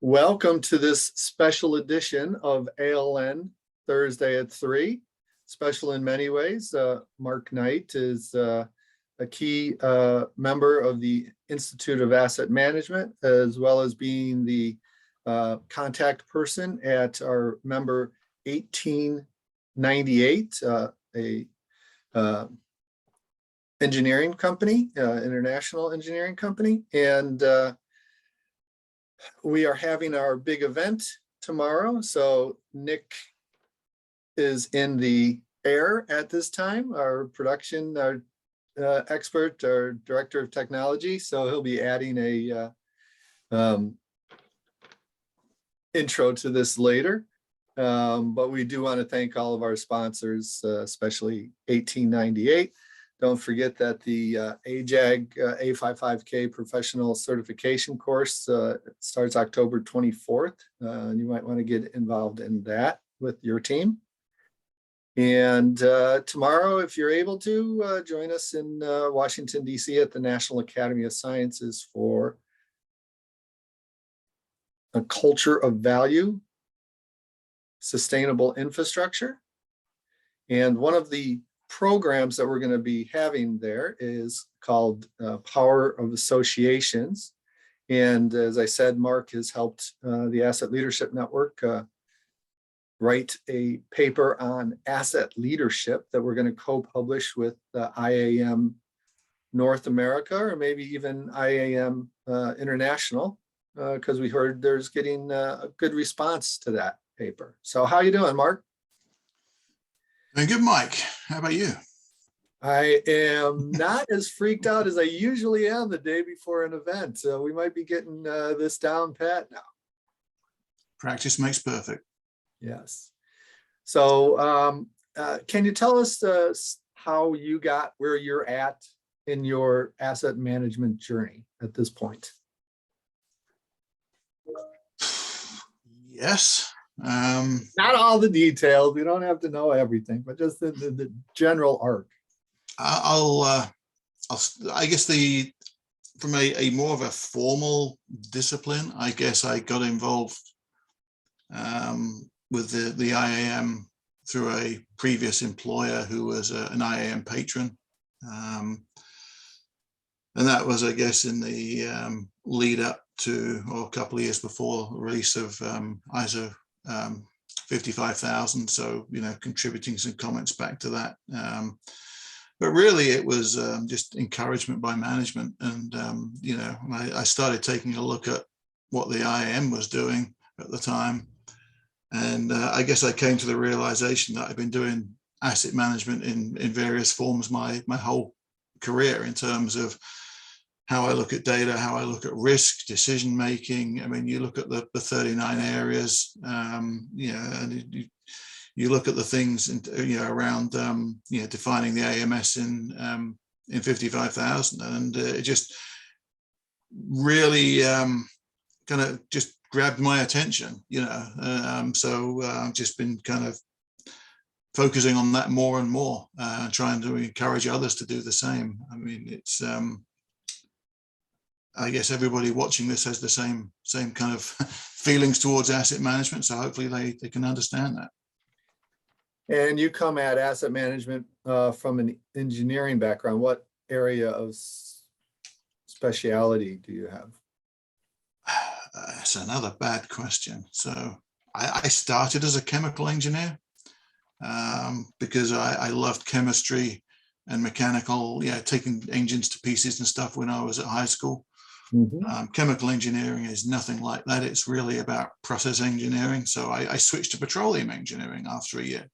Welcome to this special edition of ALN Thursday at 3. Special in many ways. Mark Knight is a key member of the Institute of Asset Management, as well as being the contact person at our member 1898, a engineering company, international engineering company. And we are having our big event tomorrow. So Nick is in the air at this time, our production, our expert, our director of technology. So he'll be adding a intro to this later. But we do want to thank all of our sponsors, especially 1898. Don't forget that the AJAG A55K professional certification course starts October 24th. And you might want to get involved in that with your team. And tomorrow, if you're able to, join us in Washington, D.C. at the National Academy of Sciences for a culture of value, sustainable infrastructure. And one of the programs that we're going to be having there is called Power of Associations. And as I said, Mark has helped the Asset Leadership Network write a paper on asset leadership that we're going to co-publish with IAM North America, or maybe even IAM International, because we heard there's getting a good response to that paper. So how you doing, Mark? Very good, Mike. How about you? I am not as freaked out as I usually am the day before an event. So we might be getting this down pat now. Practice makes perfect. Yes. So can you tell us how you got where you're at in your asset management journey at this point? Yes. Not all the details. We don't have to know everything, but just the general arc. I guess from a more of a formal discipline, I guess I got involved with the IAM through a previous employer who was an IAM patron. And that was, I guess, in the lead up to, or a couple of years before the release of ISO 55,000. So, contributing some comments back to that. But really it was just encouragement by management. And, I started taking a look at what the IAM was doing at the time. And I guess I came to the realization that I've been doing asset management in various forms my whole career, in terms of how I look at data, how I look at risk, decision making. I mean, you look at the 39 areas, and you look at the things around defining the AMS in 55,000, and it just really kind of just grabbed my attention. So I've just been kind of focusing on that more and more, trying to encourage others to do the same. I mean, it's I guess everybody watching this has the same kind of feelings towards asset management. So hopefully they can understand that. And you come at asset management from an engineering background. What area of speciality do you have? That's another bad question. So I started as a chemical engineer because I loved chemistry and mechanical, taking engines to pieces and stuff when I was at high school. Mm-hmm. Chemical engineering is nothing like that. It's really about process engineering. So I switched to petroleum engineering after a year.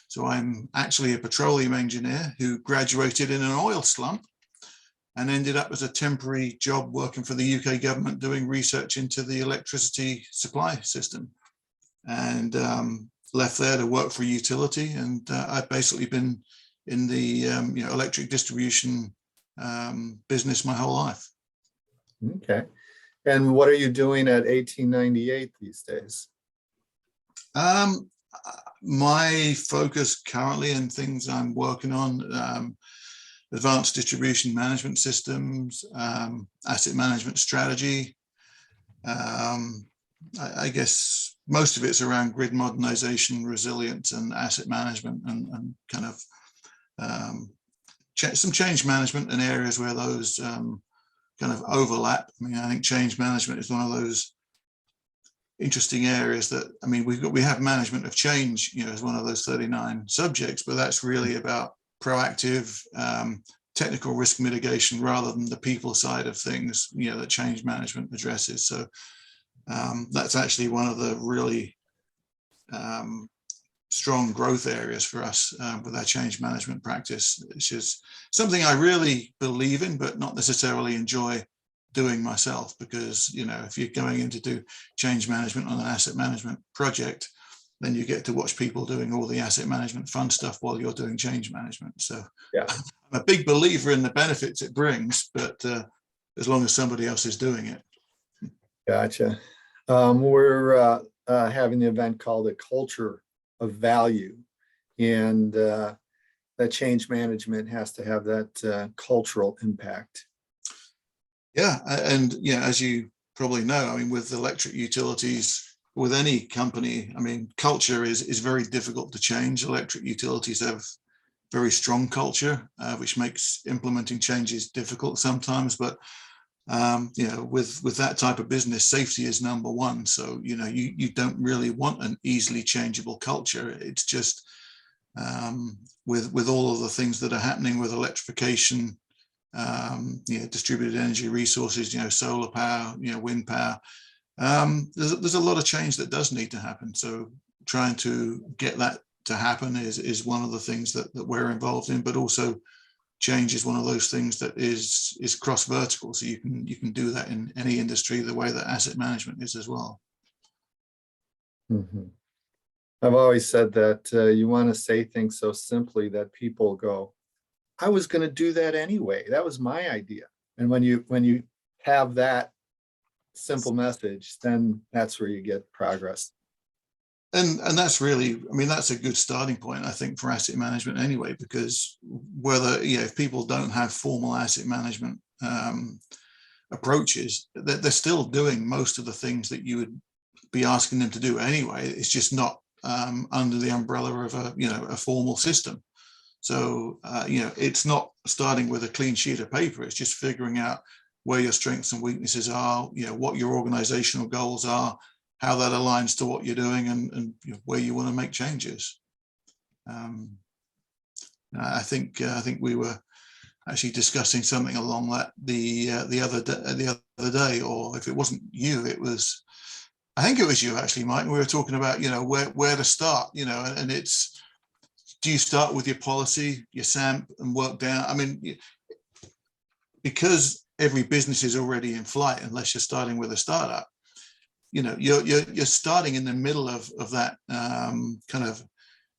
So I'm actually a petroleum engineer who graduated in an oil slump and ended up as a temporary job working for the UK government doing research into the electricity supply system, and left there to work for a utility. And I've basically been in the electric distribution business my whole life. Okay. And what are you doing at 1898 these days? My focus currently and things I'm working on, advanced distribution management systems, asset management strategy, I guess most of it's around grid modernization, resilience, and asset management, and kind of some change management in areas where those kind of overlap. I mean, I think change management is one of those interesting areas that, I mean, we have management of change, as one of those 39 subjects, but that's really about proactive technical risk mitigation rather than the people side of things, that change management addresses. So that's actually one of the really strong growth areas for us with our change management practice, which is something I really believe in, but not necessarily enjoy doing myself, because, if you're going in to do change management on an asset management project, then you get to watch people doing all the asset management fun stuff while you're doing change management. So Yeah. I'm a big believer in the benefits it brings, but as long as somebody else is doing it. Gotcha. We're having an event called a culture of value, and that change management has to have that cultural impact. Yeah, and as you probably know, I mean, with electric utilities, with any company, I mean, culture is very difficult to change. Electric utilities have very strong culture, which makes implementing changes difficult sometimes. But with that type of business, safety is number one. So you don't really want an easily changeable culture. It's just with all of the things that are happening with electrification, distributed energy resources, solar power, wind power. There's a lot of change that does need to happen. So trying to get that to happen is one of the things that we're involved in, but also change is one of those things that is cross vertical. So you can do that in any industry the way that asset management is as well. Mm-hmm. I've always said that you want to say things so simply that people go, I was going to do that anyway. That was my idea. And when you have that simple message, then that's where you get progress. And that's really, I mean, that's a good starting point, I think, for asset management anyway, because whether, if people don't have formal asset management approaches, they're still doing most of the things that you would be asking them to do anyway. It's just not under the umbrella of a formal system. So, it's not starting with a clean sheet of paper. It's just figuring out where your strengths and weaknesses are, what your organizational goals are, how that aligns to what you're doing, and where you want to make changes. I think we were actually discussing something along that the other day, or if it wasn't you, I think it was you actually, Mike. We were talking about where to start, and it's, do you start with your policy, your SAMP, and work down? I mean, because every business is already in flight, unless you're starting with a startup, you're starting in the middle of that kind of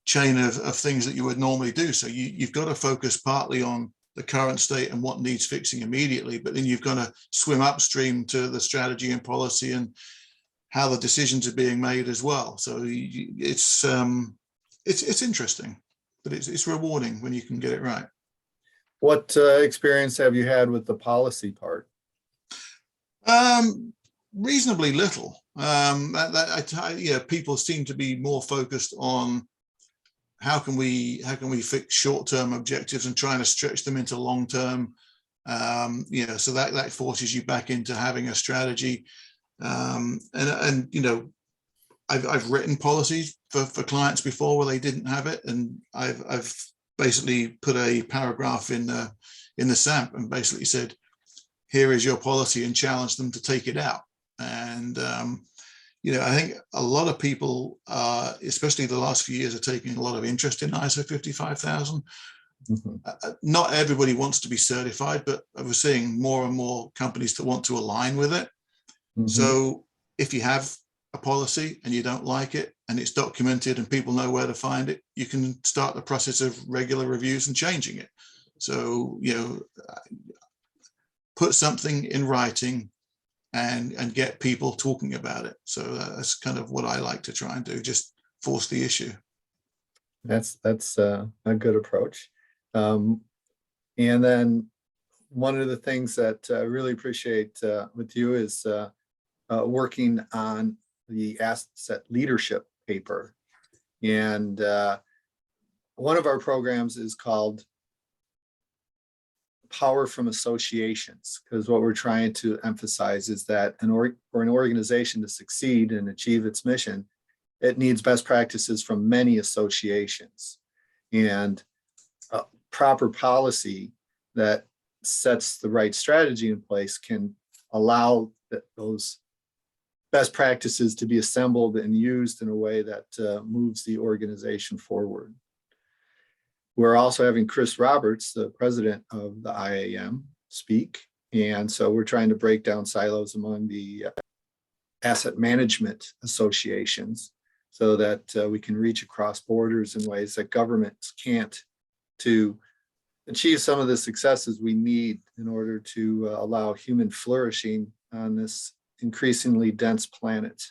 chain of things that you would normally do. So you've got to focus partly on the current state and what needs fixing immediately, but then you've got to swim upstream to the strategy and policy and how the decisions are being made as well. So it's interesting, but it's rewarding when you can get it right. What experience have you had with the policy part? Reasonably little. People seem to be more focused on how can we fix short-term objectives and trying to stretch them into long-term. So that forces you back into having a strategy. I've written policies for clients before where they didn't have it, and I've basically put a paragraph in the SAMP and basically said, here is your policy, and challenge them to take it out. And I think a lot of people, especially the last few years, are taking a lot of interest in ISO 55000. Mm-hmm. Not everybody wants to be certified, but we're seeing more and more companies that want to align with it. Mm-hmm. So if you have a policy and you don't like it and it's documented and people know where to find it, you can start the process of regular reviews and changing it. So, put something in writing and get people talking about it. So that's kind of what I like to try and do, just force the issue. That's a good approach. And then one of the things that I really appreciate with you is working on the asset leadership paper. And one of our programs is called Power from Associations, because what we're trying to emphasize is that for an organization to succeed and achieve its mission, it needs best practices from many associations, and proper policy that sets the right strategy in place can allow those best practices to be assembled and used in a way that moves the organization forward. We're also having Chris Roberts, the president of the IAM, speak. And so we're trying to break down silos among the asset management associations so that we can reach across borders in ways that governments can't, to achieve some of the successes we need in order to allow human flourishing on this increasingly dense planet.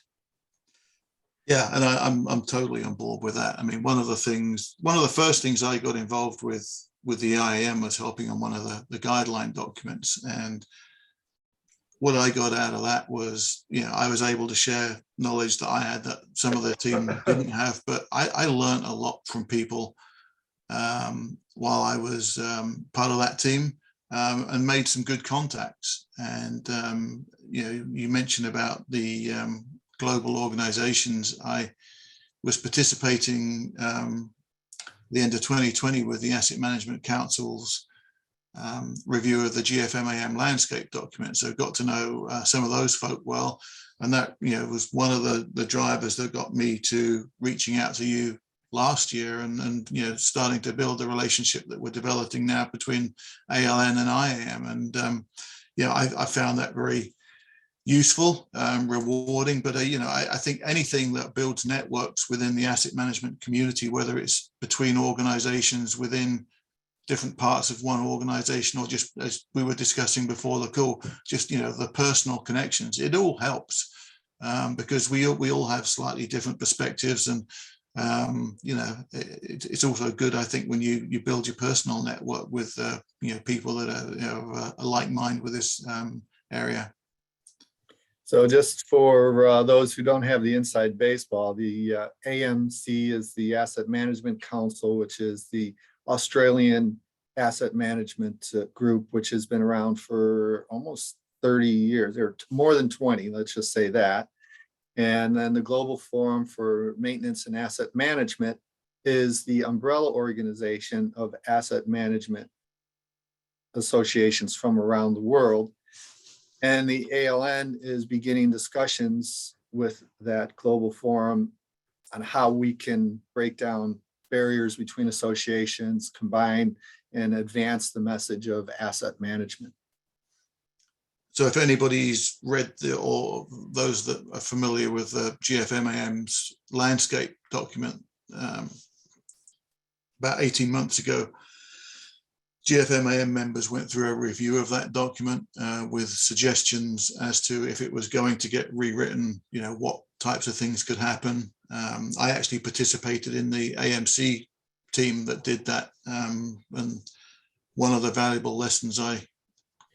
Yeah, and I'm totally on board with that. I mean, one of the first things I got involved with the IAM was helping on one of the guideline documents. And what I got out of that was, I was able to share knowledge that I had that some of the team didn't have. But I learned a lot from people while I was part of that team, and made some good contacts. And you mentioned about the global organizations. I was participating the end of 2020 with the Asset Management Council's review of the GFMAM landscape document. So got to know some of those folk well. And that was one of the drivers that got me to reaching out to you last year and starting to build the relationship that we're developing now between ALN and IAM. And I found that very useful, rewarding. But I think anything that builds networks within the asset management community, whether it's between organizations within different parts of one organization, or just as we were discussing before the call, just the personal connections, it all helps, because we all have slightly different perspectives. And it's also good, I think, when you build your personal network with people that are a like mind with this area. So just for those who don't have the inside baseball, the AMC is the Asset Management Council, which is the Australian asset management group, which has been around for almost 30 years, or more than 20, let's just say that. And then the Global Forum for Maintenance and Asset Management is the umbrella organization of asset management associations from around the world. And the ALN is beginning discussions with that global forum on how we can break down barriers between associations, combine and advance the message of asset management. So if anybody's read or those that are familiar with the GFMAM's landscape document, about 18 months ago, GFMAM members went through a review of that document with suggestions as to if it was going to get rewritten, what types of things could happen. I actually participated in the AMC team that did that. And one of the valuable lessons I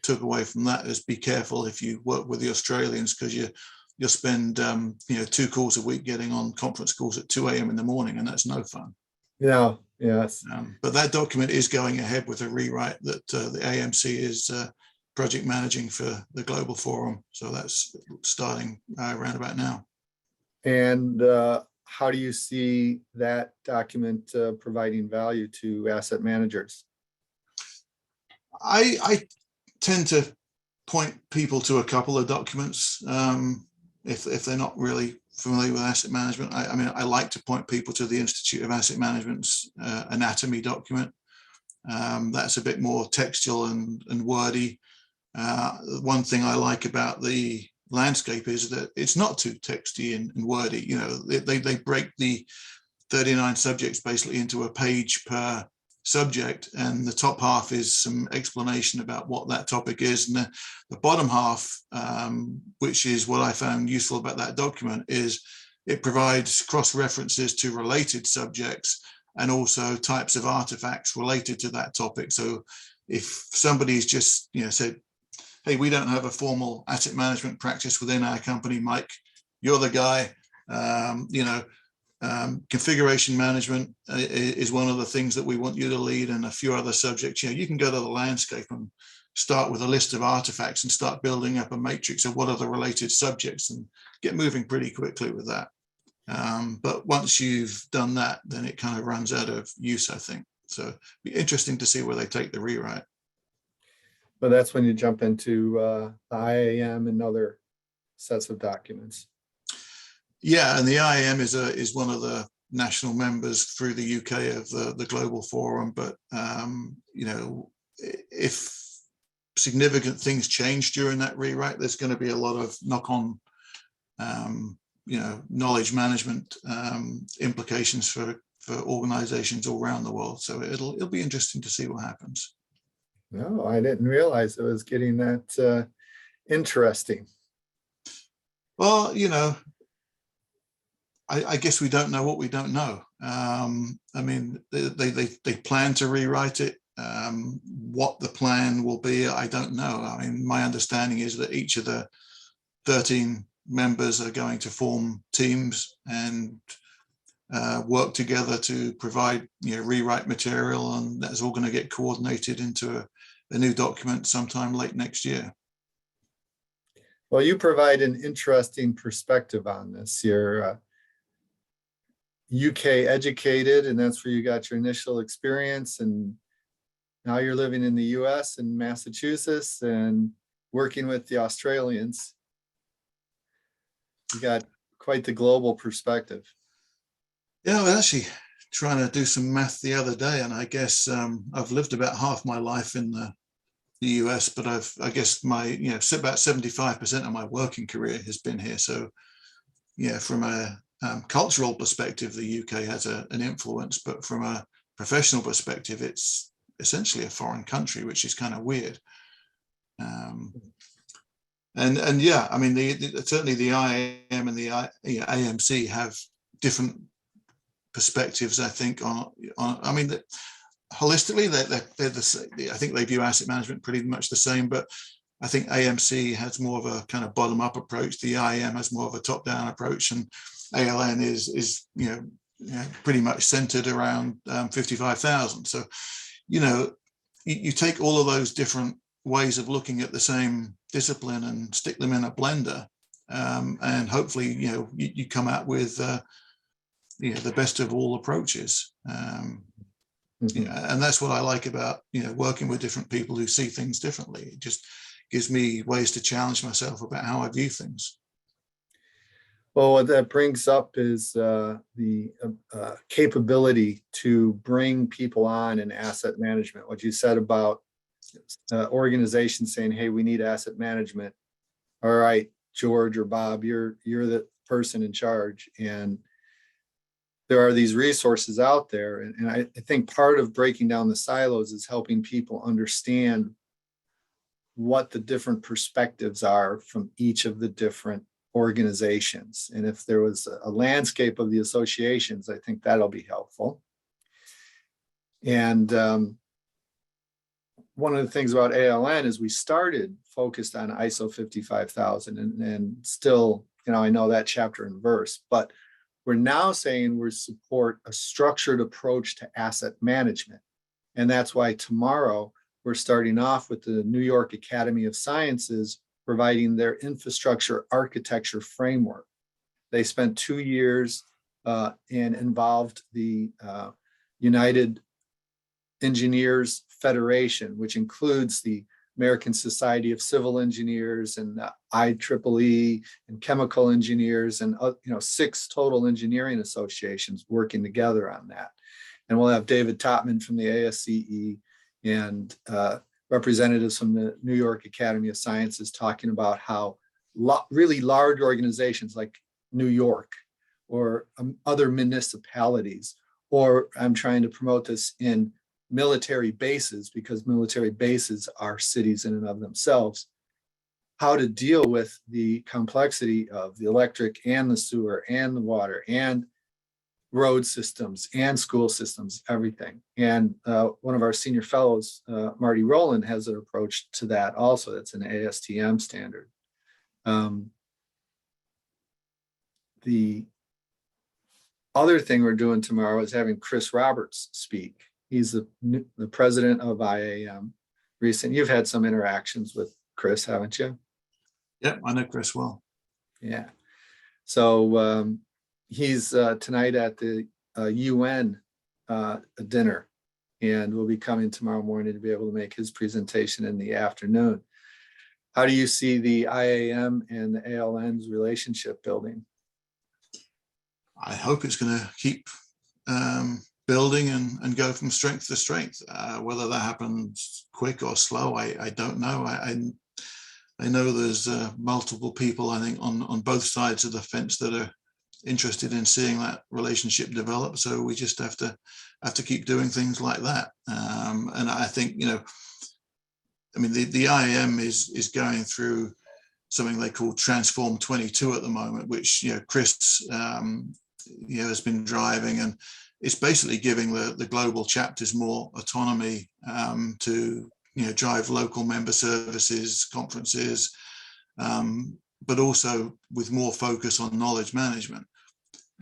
took away from that is be careful if you work with the Australians, because you'll spend 2 calls a week getting on conference calls at 2 a.m. in the morning, and that's no fun. Yeah. Yes. But that document is going ahead with a rewrite that the AMC is project managing for the Global Forum. So that's starting around about now. And how do you see that document providing value to asset managers? I tend to point people to a couple of documents if they're not really familiar with asset management. I mean, I like to point people to the Institute of Asset Management's anatomy document. That's a bit more textual and wordy. One thing I like about the landscape is that it's not too texty and wordy. They break the 39 subjects basically into a page per subject, and the top half is some explanation about what that topic is, and the bottom half, which is what I found useful about that document, is it provides cross references to related subjects and also types of artifacts related to that topic. So if somebody's just said, hey, we don't have a formal asset management practice within our company, Mike, you're the guy. You know, configuration management is one of the things that we want you to lead, and a few other subjects. You know, you can go to the landscape and start with a list of artifacts and start building up a matrix of what are the related subjects and get moving pretty quickly with that. But once you've done that, then it kind of runs out of use, I think. So it'd be interesting to see where they take the rewrite. But that's when you jump into the IAM and other sets of documents. Yeah, and the IAM is one of the national members through the UK of the Global Forum. But you know, if significant things change during that rewrite, there's going to be a lot of knock-on, you know, knowledge management implications for organizations all around the world. So it'll be interesting to see what happens. No, I didn't realize it was getting that interesting. Well, you know, I guess we don't know what we don't know. I mean, they plan to rewrite it. What the plan will be, I don't know. I mean, my understanding is that each of the 13 members are going to form teams and work together to provide, you know, rewrite material, and that's all going to get coordinated into a new document sometime late next year. Well, you provide an interesting perspective on this. You're UK educated, and that's where you got your initial experience, and now you're living in the US and Massachusetts and working with the Australians. You got quite the global perspective. Yeah, I was actually trying to do some math the other day, and I guess I've lived about half my life in the US, but I guess my, you know, about 75% of my working career has been here. So yeah, from a cultural perspective, the UK has an influence, but from a professional perspective, it's essentially a foreign country, which is kind of weird. And yeah, I mean, certainly the IAM and the AMC have different perspectives, I think, on I mean, holistically, they're the same. I think they view asset management pretty much the same, but I think AMC has more of a kind of bottom-up approach. The IAM has more of a top-down approach, and ALN is you know, pretty much centered around 55,000. So, you know, you take all of those different ways of looking at the same discipline and stick them in a blender, and hopefully, you know, you come out with you know, the best of all approaches. You know, and that's what I like about, you know, working with different people who see things differently. It just gives me ways to challenge myself about how I view things. Well, what that brings up is the capability to bring people on in asset management. What you said about organizations saying, "Hey, we need asset management." All right, George or Bob, you're the person in charge, and there are these resources out there. And I think part of breaking down the silos is helping people understand what the different perspectives are from each of the different organizations. And if there was a landscape of the associations, I think that'll be helpful. And one of the things about ALN is we started focused on ISO 55000 and still, you know, I know that chapter and verse, but we're now saying we support a structured approach to asset management. And that's why tomorrow we're starting off with the New York Academy of Sciences providing their infrastructure architecture framework. They spent 2 years and involved the United Engineers Federation, which includes the American Society of Civil Engineers and IEEE and chemical engineers and 6 total engineering associations working together on that. And we'll have David Topman from the ASCE and representatives from the New York Academy of Sciences talking about how really large organizations like New York or other municipalities, or I'm trying to promote this in military bases because military bases are cities in and of themselves, how to deal with the complexity of the electric and the sewer and the water and road systems and school systems, everything. And one of our senior fellows, Marty Rowland, has an approach to that also. That's an ASTM standard. the other thing we're doing tomorrow is having Chris Roberts speak. He's the president of IAM. You've had some interactions with Chris, haven't you? Yeah, I know Chris well. Yeah. So he's tonight at the UN dinner, and will be coming tomorrow morning to be able to make his presentation in the afternoon. How do you see the IAM and the ALN's relationship building? I hope it's going to keep building and go from strength to strength. Whether that happens quick or slow, I don't know. I know there's multiple people, I think, on both sides of the fence that are interested in seeing that relationship develop. So we just have to keep doing things like that. And I think, I mean, the IAM is going through something they call Transform 22 at the moment, which Chris has been driving, and it's basically giving the global chapters more autonomy to drive local member services, conferences, but also with more focus on knowledge management.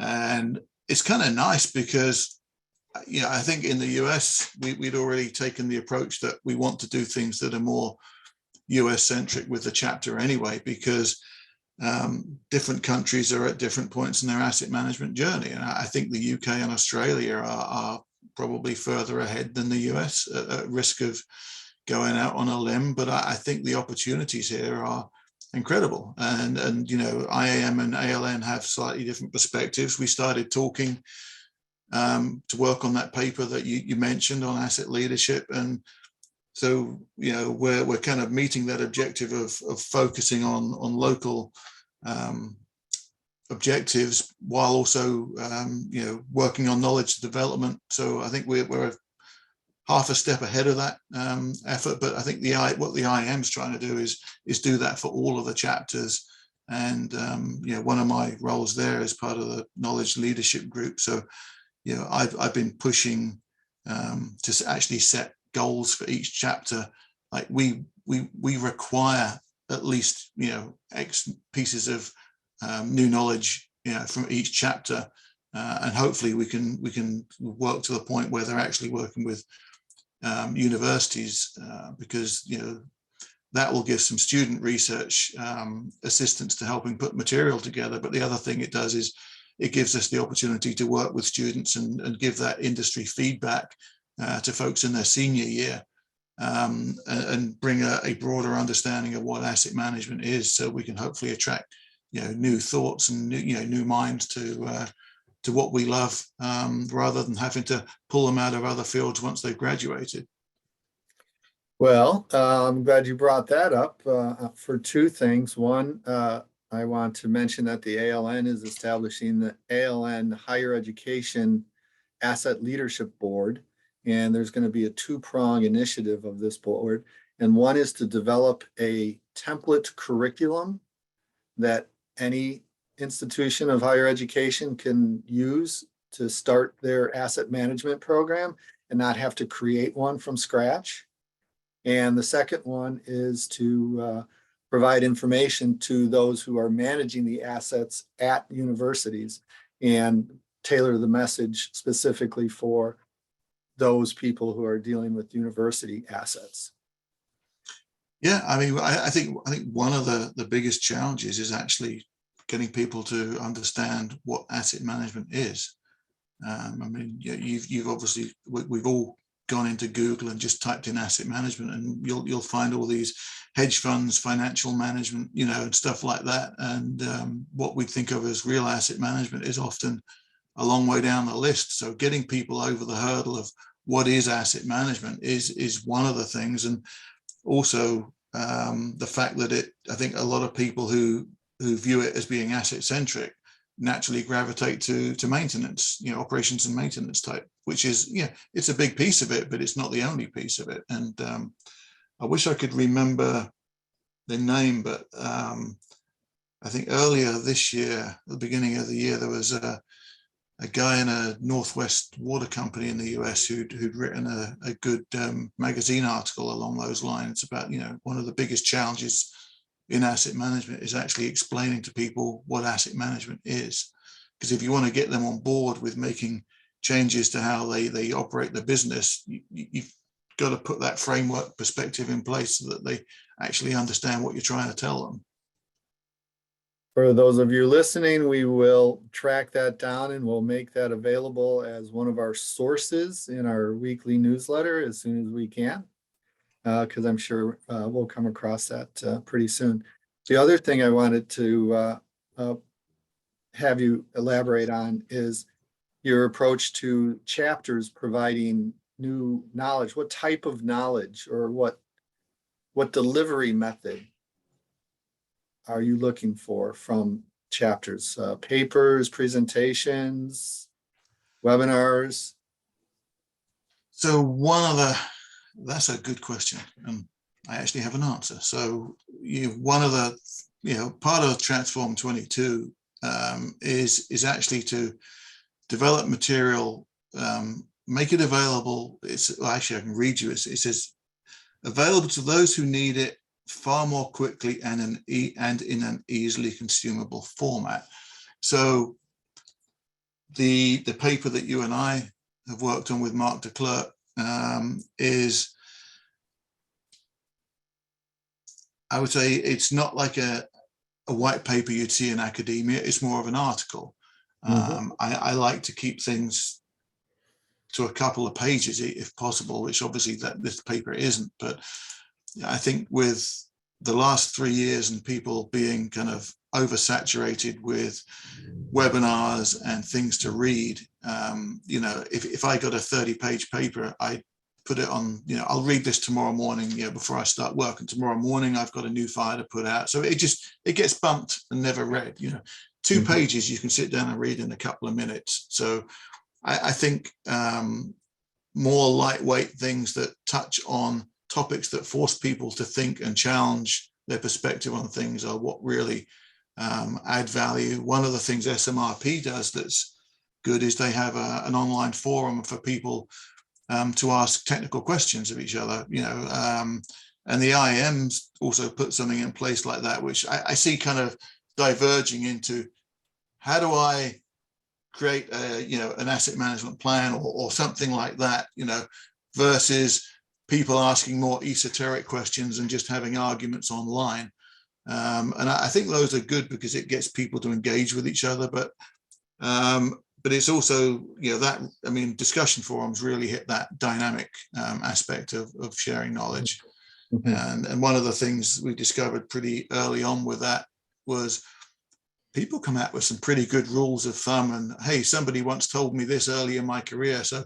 And it's kind of nice because I think in the US we'd already taken the approach that we want to do things that are more US centric with the chapter anyway, because different countries are at different points in their asset management journey. And I think the UK and Australia are probably further ahead than the US, at risk of going out on a limb. But I think the opportunities here are incredible. And IAM and ALN have slightly different perspectives. We started talking to work on that paper that you mentioned on asset leadership. And so, we're kind of meeting that objective of focusing on local objectives while also, working on knowledge development. So I think we're half a step ahead of that effort. But I think what the IAM is trying to do is do that for all of the chapters. And, one of my roles there is part of the knowledge leadership group. So, I've been pushing to actually set goals for each chapter. Like we require at least X pieces of new knowledge from each chapter, and hopefully we can work to the point where they're actually working with universities, because that will give some student research assistance to helping put material together. But the other thing it does is it gives us the opportunity to work with students and give that industry feedback to folks in their senior year, and bring a broader understanding of what asset management is, so we can hopefully attract new thoughts and new minds to what we love, rather than having to pull them out of other fields once they've graduated. Well, I'm glad you brought that up for two things. One, I want to mention that the ALN is establishing the ALN Higher Education Asset Leadership Board, and there's going to be a two-prong initiative of this board. And one is to develop a template curriculum that any institution of higher education can use to start their asset management program and not have to create one from scratch. And the second one is to provide information to those who are managing the assets at universities and tailor the message specifically for those people who are dealing with university assets. Yeah, I mean, I think one of the biggest challenges is actually getting people to understand what asset management is. I mean, you've obviously, we've all gone into Google and just typed in asset management, and you'll find all these hedge funds, financial management, and stuff like that. And what we think of as real asset management is often a long way down the list. So getting people over the hurdle of what is asset management is one of the things. And also the fact that I think a lot of people who view it as being asset centric naturally gravitate to maintenance, operations and maintenance type, which is, it's a big piece of it, but it's not the only piece of it. And I wish I could remember the name, but I think earlier this year, at the beginning of the year, there was a guy in a Northwest water company in the US who'd written a good magazine article along those lines about, one of the biggest challenges in asset management is actually explaining to people what asset management is. Because if you want to get them on board with making changes to how they operate the business, you've got to put that framework perspective in place so that they actually understand what you're trying to tell them. For those of you listening, we will track that down and we'll make that available as one of our sources in our weekly newsletter as soon as we can, because I'm sure we'll come across that pretty soon. The other thing I wanted to have you elaborate on is your approach to chapters providing new knowledge. What type of knowledge or what delivery method are you looking for from chapters? Papers, presentations, webinars? So that's a good question, and I actually have an answer. So one of the, part of Transform 22 is actually to develop material, make it available. Actually, I can read you. It says, available to those who need it far more quickly and in an easily consumable format. So the paper that you and I have worked on with Mark de Klerk is, I would say, it's not like a white paper you'd see in academia. It's more of an article. I like to keep things to a couple of pages if possible, which obviously that this paper isn't. But I think with the last 3 years and people being kind of oversaturated with webinars and things to read, if I got a 30-page paper, I put it on, I'll read this tomorrow morning, before I start work, and tomorrow morning I've got a new file to put out. So it gets bumped and never read. 2 pages you can sit down and read in a couple of minutes. So I think more lightweight things that touch on topics that force people to think and challenge their perspective on things are what really add value. One of the things SMRP does that's good is they have an online forum for people to ask technical questions of each other, and the IMs also put something in place like that, which I see kind of diverging into how do I create an asset management plan or something like that, versus people asking more esoteric questions and just having arguments online. And I think those are good because it gets people to engage with each other. But it's also, discussion forums really hit that dynamic aspect of sharing knowledge. And one of the things we discovered pretty early on with that was people come out with some pretty good rules of thumb. And hey, somebody once told me this early in my career. So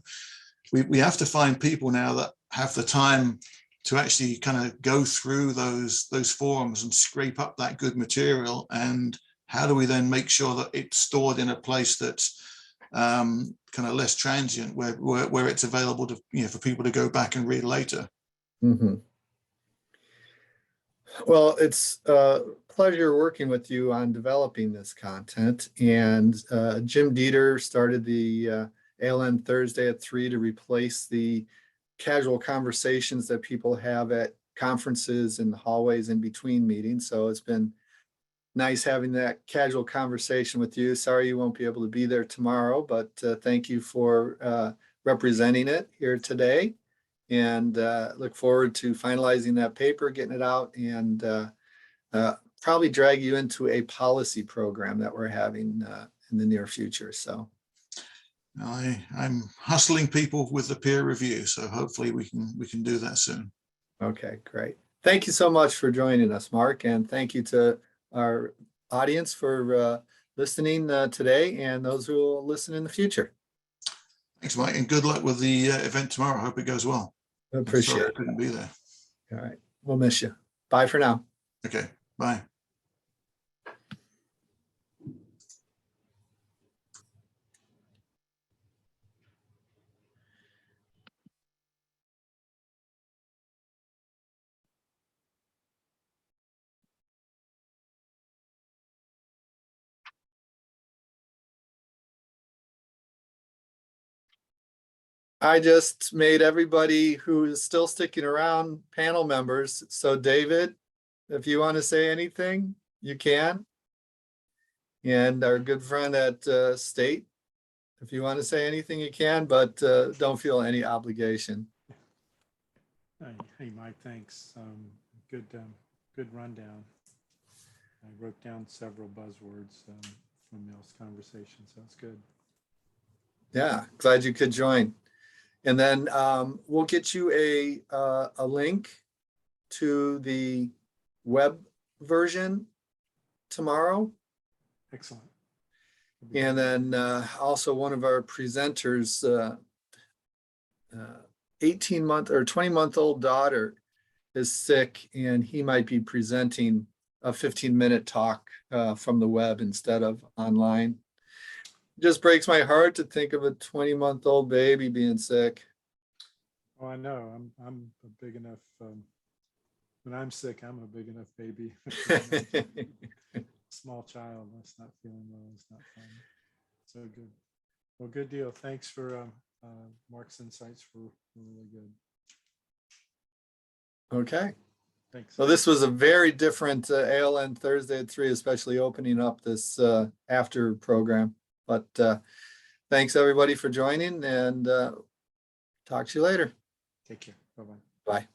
we have to find people now that have the time to actually kind of go through those forums and scrape up that good material. And how do we then make sure that it's stored in a place that's kind of less transient, where it's available to, for people to go back and read later. Well, it's a pleasure working with you on developing this content. And Jim Dieter started the ALN Thursday at 3 to replace the casual conversations that people have at conferences and hallways in between meetings. So it's been nice having that casual conversation with you. Sorry you won't be able to be there tomorrow, but thank you for representing it here today. And look forward to finalizing that paper, getting it out, and probably drag you into a policy program that we're having in the near future. So I'm hustling people with the peer review, so hopefully we can do that soon. Okay, great. Thank you so much for joining us, Mark, and thank you to our audience for listening today and those who will listen in the future. Thanks, Mike, and good luck with the event tomorrow. I hope it goes well. I appreciate it. I couldn't be there. All right, we'll miss you. Bye for now. Okay, bye. I just made everybody who is still sticking around panel members. So David, if you want to say anything, you can. And our good friend at State, if you want to say anything, you can, but don't feel any obligation. Hey, Mike, thanks. Good rundown. I wrote down several buzzwords from y'all's conversation, so it's good. Yeah, glad you could join. And then we'll get you a link to the web version tomorrow. Excellent. And then also one of our presenters, 18-month or 20-month-old daughter is sick, and he might be presenting a 15-minute talk from the web instead of online. Just breaks my heart to think of a 20-month-old baby being sick. Oh, I know. I'm a big enough. When I'm sick, I'm a big enough baby. Small child that's not feeling well. It's not fun. So good. Well, good deal. Thanks for Mark's insights. Were really good. Okay. Thanks. So this was a very different ALN Thursday at 3, especially opening up this after program. But thanks everybody for joining, and talk to you later. Take care. Bye-bye. Bye.